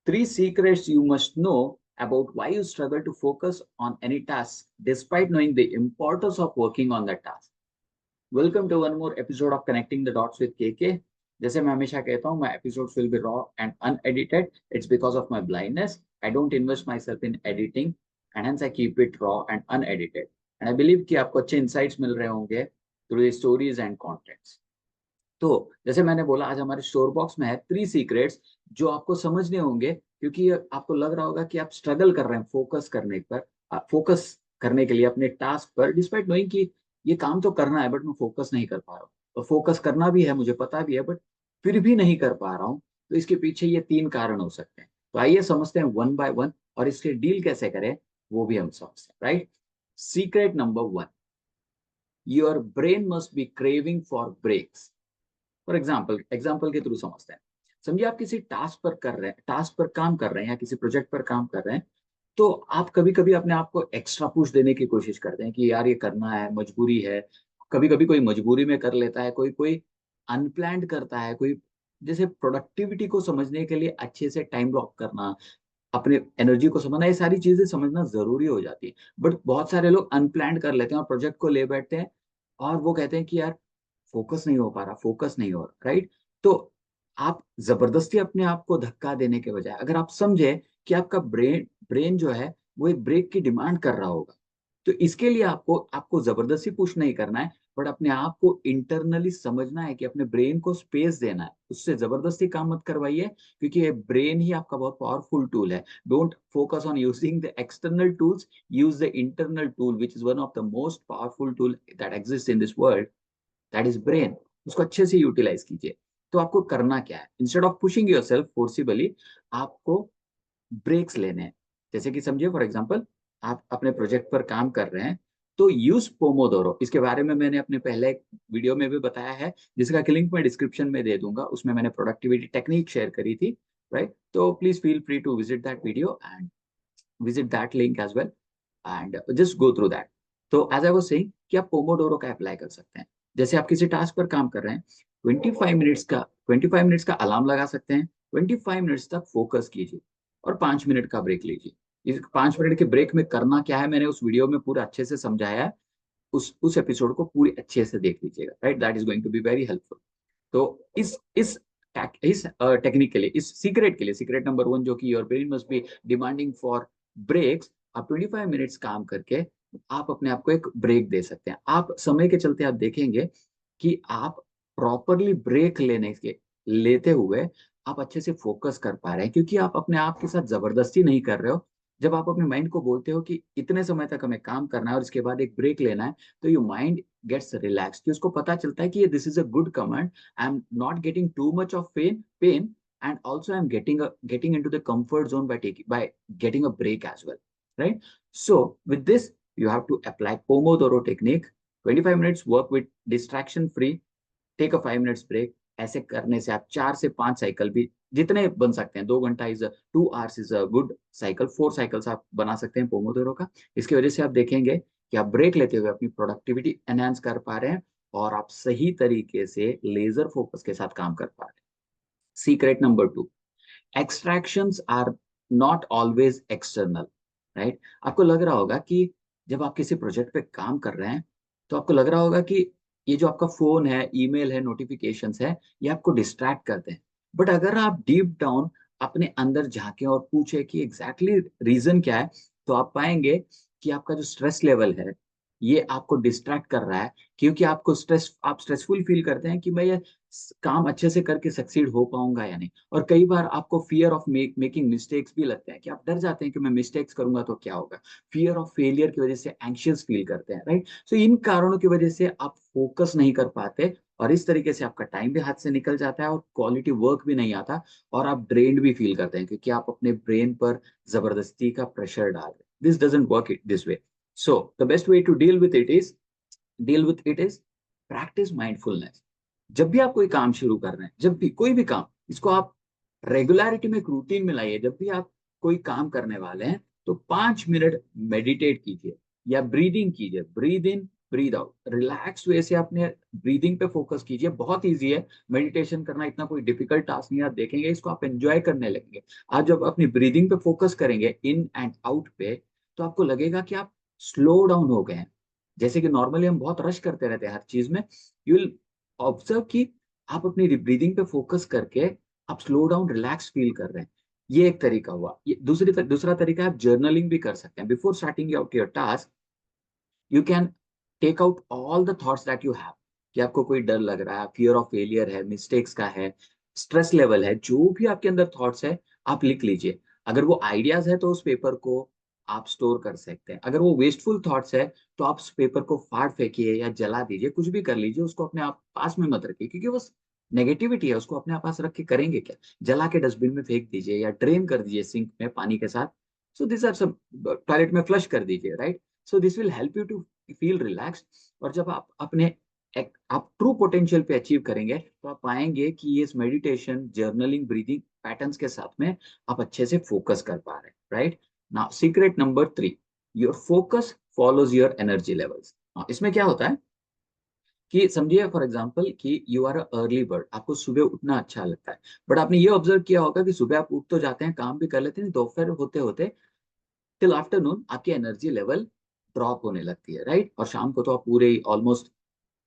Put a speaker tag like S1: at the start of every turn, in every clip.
S1: Three secrets you must know about why you struggle to focus on any task despite knowing the importance of working on that task. Welcome to one more episode of Connecting the Dots with KK. जैसे मैं हमेशा कहता हूँ, my episodes will be raw and unedited. It's because of my blindness. I don't invest myself in editing and hence I keep it raw and unedited. And I believe कि आपको अच्छे insights मिल रहे होंगे through the stories and contents. तो जैसे मैंने बोला, आज हमारे स्टोर बॉक्स में है 3 सीक्रेट्स जो आपको समझने होंगे, क्योंकि आपको लग रहा होगा कि आप स्ट्रगल कर रहे हैं फोकस करने पर, फोकस करने के लिए अपने टास्क पर, डिस्पाइट नोइंग कि ये काम तो करना है बट मैं फोकस नहीं कर पा रहा हूँ। और फोकस करना भी है, मुझे पता भी है, बट फिर भी नहीं कर पा रहा हूँ। तो इसके पीछे ये 3 कारण हो सकते हैं। तो आइए समझते हैं वन बाय वन, और इसके डील कैसे करें वो भी हम समझते हैं। Right. Secret number 1, your brain must be craving for breaks. For example के थ्रू समझते हैं। समझिए आप किसी टास्क पर कर रहे हैं, टास्क पर काम कर रहे हैं या किसी प्रोजेक्ट पर काम कर रहे हैं, तो आप कभी कभी अपने आप को एक्स्ट्रा पुश देने की कोशिश करते हैं कि यार ये करना है, मजबूरी है। कभी कभी कोई मजबूरी में कर लेता है, कोई कोई अनप्लान्ड करता है, कोई जैसे प्रोडक्टिविटी को समझने के लिए अच्छे से टाइम ब्लॉक करना, अपने एनर्जी को समझना, ये सारी चीजें समझना जरूरी हो जाती है। बट बहुत सारे लोग अनप्लान्ड कर लेते हैं और प्रोजेक्ट को ले बैठते हैं और वो कहते हैं कि यार फोकस नहीं हो पा रहा, फोकस नहीं हो रहा। राइट। तो आप जबरदस्ती अपने आप को धक्का देने के बजाय अगर आप समझे कि आपका ब्रेन ब्रेन जो है वो एक ब्रेक की डिमांड कर रहा होगा, तो इसके लिए आपको आपको जबरदस्ती पुश नहीं करना है, बट अपने आप को इंटरनली समझना है कि अपने ब्रेन को स्पेस देना है, उससे जबरदस्ती काम मत करवाइए, क्योंकि ये ब्रेन ही आपका बहुत पावरफुल टूल है। Don't focus on using the external tools, use the internal tool which is one of the most powerful tool that exist in this world, that is brain. उसको अच्छे से यूटिलाइज कीजिए। तो आपको करना क्या है, instead of pushing your self forcibly, आपको ब्रेक्स लेने हैं। जैसे कि समझिए फॉर एग्जांपल, आप अपने प्रोजेक्ट पर काम कर रहे हैं, तो यूज पोमोडोरो। इसके बारे में मैंने अपने पहले एक वीडियो में भी बताया है, जिसका लिंक मैं डिस्क्रिप्शन में दे दूंगा। उसमें मैंने प्रोडक्टिविटी टेक्निक शेयर करी थी। राइट। तो please feel free to visit that video and visit that link as well and just go through that. तो एज आई वाज सेइंग कि आप पोमोडोरो का अप्लाई कर सकते हैं। जैसे आप किसी टास्क पर काम कर रहे हैं, 25 मिनट्स का अलार्म लगा सकते हैं। 25 मिनट्स तक फोकस कीजिए और 5 मिनट का ब्रेक लीजिए। इस 5 मिनट के ब्रेक में करना क्या है, मैंने उस वीडियो में पूरा अच्छे से समझाया है। उस एपिसोड को पूरी अच्छे से देख लीजिएगा। Right, that is going to be very helpful. तो इस टेक्निक के लिए, इस सीक्रेट के लिए, सीक्रेट नंबर 1 जो कि your brain must be demanding for breaks, आप 25 मिनट्स काम करके आप अपने आप को एक ब्रेक दे सकते हैं। आप समय के चलते आप देखेंगे कि आप प्रॉपरली ब्रेक लेते हुए आप अच्छे से फोकस कर पा रहे हैं, क्योंकि आप अपने आप के साथ जबरदस्ती नहीं कर रहे हो। जब आप अपने माइंड को बोलते हो कि इतने समय तक हमें काम करना है और इसके बाद एक ब्रेक लेना है, तो योर माइंड गेट्स रिलैक्स, कि उसको पता चलता है कि ये this is a good command. I am not getting too much of pain and also I'm getting into the comfort zone by getting a break as well. Right. So with this, you have to apply Pomodoro technique. 25 minutes work with distraction free, take a 5 minutes break. ऐसे करने से आप 4 से 5 cycle भी जितने बन सकते हैं, 2 घंटा is 2 hours is a good cycle, 4 cycles आप बना सकते हैं पोमोडोरो का। इसकी वजह से आप देखेंगे कि आप ब्रेक लेते हुए अपनी प्रोडक्टिविटी एनहांस कर पा रहे हैं और आप सही तरीके से लेजर फोकस के साथ काम कर पा रहे हैं। Secret number 2, extractions are not always external. Right. आपको लग रहा होगा कि जब आप किसी प्रोजेक्ट पे काम कर रहे हैं, तो आपको लग रहा होगा कि ये जो आपका फोन है, ईमेल है, नोटिफिकेशंस है, ये आपको डिस्ट्रैक्ट करते हैं। बट अगर आप डीप डाउन अपने अंदर झांकें और पूछे कि एग्जैक्टली रीजन क्या है, तो आप पाएंगे कि आपका जो स्ट्रेस लेवल है, ये आपको डिस्ट्रैक्ट कर रहा है, क्योंकि आप स्ट्रेसफुल फील करते हैं कि मैं ये काम अच्छे से करके सक्सीड हो पाऊंगा या नहीं। और कई बार आपको फियर ऑफ मेकिंग मिस्टेक्स भी लगता है, कि आप डर जाते हैं कि मैं मिस्टेक्स करूंगा तो क्या होगा। फियर ऑफ फेलियर की वजह से एंग्शियस फील करते हैं। राइट। सो इन कारणों की वजह से आप फोकस नहीं कर पाते, और इस तरीके से आपका टाइम भी हाथ से निकल जाता है और क्वालिटी वर्क भी नहीं आता, और आप ड्रेन्ड भी फील करते हैं, क्योंकि आप अपने ब्रेन पर जबरदस्ती का प्रेशर डाल रहे हैं। This doesn't work it this way. So the best way to deal with it is practice mindfulness. जब भी आप कोई काम शुरू कर रहे हैं, जब भी कोई भी काम, इसको आप रेगुलरिटी में, एक रूटीन में लाइए। जब भी आप कोई काम करने वाले हैं, तो 5 मिनट मेडिटेट कीजिए या ब्रीदिंग कीजिए। Breathe in, breathe out, relax वे से अपने ब्रीदिंग पे फोकस कीजिए। बहुत इजी है मेडिटेशन करना, इतना कोई डिफिकल्ट टास्क नहीं है। आप देखेंगे इसको आप एंजॉय करने लगेंगे। आज जब अपनी ब्रीदिंग पे फोकस करेंगे इन एंड आउट पे, तो आपको लगेगा कि आप स्लो डाउन हो गए हैं। जैसे कि नॉर्मली हम बहुत रश करते रहते हैं हर चीज में, यू विल ऑब्जर्व कि आप अपनी ब्रीदिंग पे फोकस करके आप स्लो डाउन रिलैक्स फील कर रहे हैं। ये एक तरीका हुआ। ये दूसरा तरीका है, आप जर्नलिंग भी कर सकते हैं। Before starting out your task, you can take out all the thoughts that you have, कि आपको कोई डर लग रहा है, फियर ऑफ फेलियर है, मिस्टेक्स का है, स्ट्रेस लेवल है, जो भी आपके अंदर थॉट्स है आप लिख लीजिए। अगर वो आइडियाज है तो उस पेपर को आप स्टोर कर सकते हैं। अगर वो वेस्टफुल थॉट्स है तो आप उस पेपर को फाड़ फेंकिए या जला दीजिए, कुछ भी कर लीजिए, उसको अपने आप पास में मत रखिए, क्योंकि वो नेगेटिविटी है, उसको अपने पास रख के करेंगे क्या? जला के डस्टबिन में फेंक दीजिए या ड्रेन कर दीजिए सिंक में पानी के साथ। सो दिस आर सब, टॉयलेट में फ्लश कर दीजिए, right? So this will help you to feel relax. और जब आप अपने आप ट्रू पोटेंशियल पे अचीव करेंगे, तो आप पाएंगे कि ये मेडिटेशन, जर्नलिंग, ब्रीदिंग पैटर्न्स के साथ में आप अच्छे से फोकस कर पा रहे हैं, right? Now secret number 3, your focus follows your energy levels. इसमें क्या होता है कि समझिए फॉर एग्जांपल कि you are a early bird, आपको सुबह उठना अच्छा लगता है, बट आपने ये ऑब्जर्व किया होगा कि सुबह आप उठ तो जाते हैं, काम भी कर लेते हैं, दोपहर होते होते टिल आफ्टरनून आपकी एनर्जी लेवल ड्रॉप होने लगती है, राइट? और शाम को तो आप पूरे ऑलमोस्ट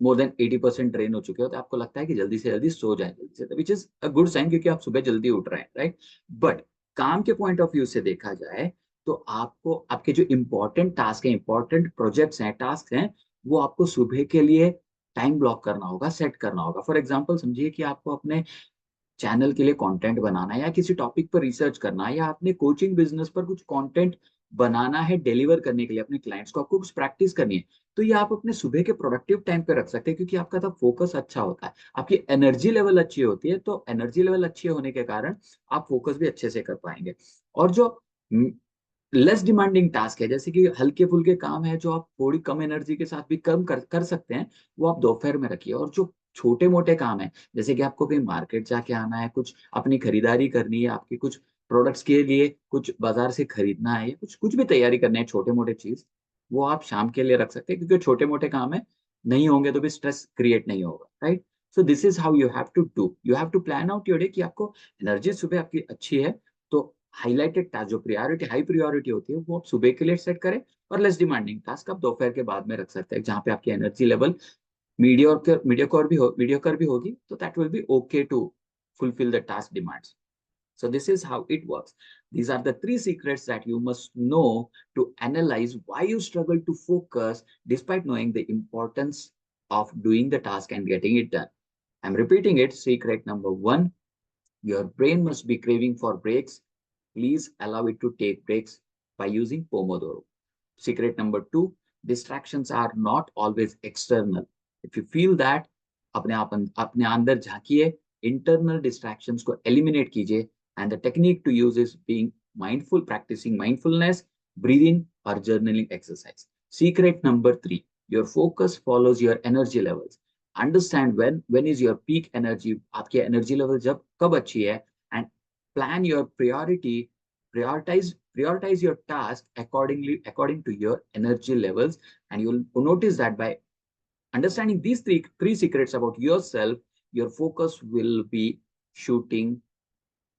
S1: मोर देन 80% ड्रेन हो चुके हो, तो आपको लगता है कि जल्दी से जल्दी सो जाए, जल्दी से, which is a good sign, क्योंकि आप सुबह जल्दी उठ रहे हैं, राइट? बट काम के पॉइंट ऑफ व्यू से देखा जाए तो आपको आपके जो इंपॉर्टेंट टास्क है, इंपॉर्टेंट प्रोजेक्ट्स हैं, टास्क हैं, वो आपको सुबह के लिए टाइम ब्लॉक करना होगा, सेट करना होगा। फॉर एग्जाम्पल समझिए कि आपको अपने चैनल के लिए कंटेंट बनाना है, या किसी टॉपिक पर रिसर्च करना है, या अपने कोचिंग बिजनेस पर कुछ कंटेंट बनाना है डिलीवर करने के लिए अपने क्लाइंट्स को, आपको कुछ प्रैक्टिस करनी है, तो ये आप अपने सुबह के प्रोडक्टिव टाइम पे रख सकते हैं, क्योंकि आपका तब फोकस अच्छा होता है, आपकी एनर्जी लेवल अच्छी होती है। तो एनर्जी लेवल अच्छी होने के कारण आप फोकस भी अच्छे से कर पाएंगे। और जो लेस डिमांडिंग टास्क है, जैसे कि हल्के फुल्के काम है जो आप थोड़ी कम एनर्जी के साथ भी कम कर सकते हैं, वो आप दोपहर में रखिए। और जो छोटे मोटे काम है, जैसे कि आपको कहीं मार्केट जाके आना है, कुछ अपनी खरीदारी करनी है, आपकी कुछ प्रोडक्ट्स के लिए कुछ बाजार से खरीदना है, या कुछ कुछ भी तैयारी करनी है, छोटे मोटे चीज, वो आप शाम के लिए रख सकते हैं, क्योंकि छोटे मोटे काम है, नहीं होंगे तो भी स्ट्रेस क्रिएट नहीं होगा, right? So this is how you have to plan out your day, कि आपको एनर्जी सुबह आपकी अच्छी है, तो हाईलाइटेड टास्क, जो प्रायोरिटी हाई प्रायोरिटी होती है, वो आप सुबह के लिए सेट करें, और लेस डिमांडिंग टास्क आप दोपहर के बाद में रख सकते हैं, जहां पे आपकी एनर्जी लेवल मीडियोकर भी होगी, तो that will be okay to fulfill the task demands. So this is how it works. These are the 3 secrets that you must know to analyze why you struggle to focus despite knowing the importance of doing the task and getting it done. I'm repeating it. Secret number 1, your brain must be craving for breaks. Please allow it to take breaks by using Pomodoro. Secret number 2, distractions are not always external. If you feel that, अपने अंदर झांकिए, internal distractions को eliminate कीजिए, and the technique to use is being mindful, practicing mindfulness, breathing or journaling exercise. Secret number 3, your focus follows your energy levels. Understand when is your peak energy, आपकी energy level जब कब अच्छी है, and plan your prioritize your task according to your energy levels, and you'll notice that by understanding these three secrets about yourself, your focus will be shooting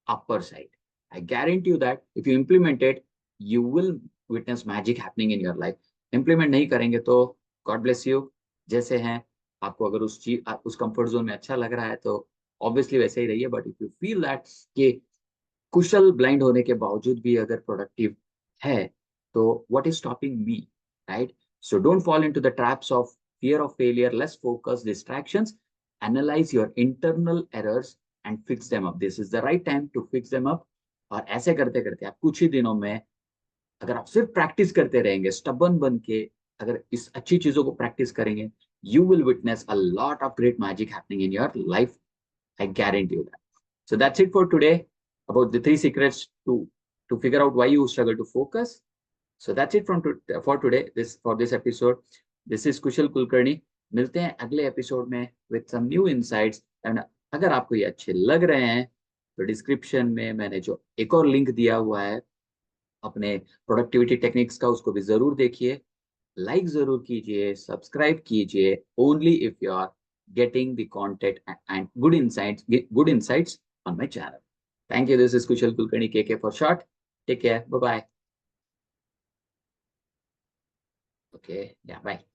S1: upper side. I guarantee you that if you implement it, you will witness magic happening in your life. Implement नहीं करेंगे तो God bless you, जैसे हैं, आपको अगर उस comfort zone में अच्छा लग रहा है तो ऑब्वियसली वैसे ही रहिए। But if you feel that कि कुशल ब्लाइंड होने के बावजूद भी अगर प्रोडक्टिव है, तो what is stopping me, right? So don't fall into the traps of fear of failure, less focus, distractions. Analyze your internal errors and fix them up. This is the right time to fix them up. और ऐसे करते करते आप कुछ ही दिनों में, अगर आप सिर्फ प्रैक्टिस करते रहेंगे स्टबन बन के, अगर इस अच्छी चीजों को प्रैक्टिस करेंगे, you will witness a lot of great magic happening in your life. I guarantee you that. So that's it for today about the 3 secrets to figure out why you struggle to focus. So that's it for today. For this episode. This is Kushal Kulkarni. मिलते हैं अगले episode में with some new insights. And अगर आपको ये अच्छे लग रहे हैं तो डिस्क्रिप्शन में मैंने जो एक और लिंक दिया हुआ है अपने प्रोडक्टिविटी टेक्निक्स का, उसको भी जरूर देखिए. लाइक जरूर कीजिए, सब्सक्राइब कीजिए, only if you are getting the content and good insights on my channel. Thank you. This is Kushal Kulkarni, KK for short. Take care. Bye bye. Okay. Yeah. Bye.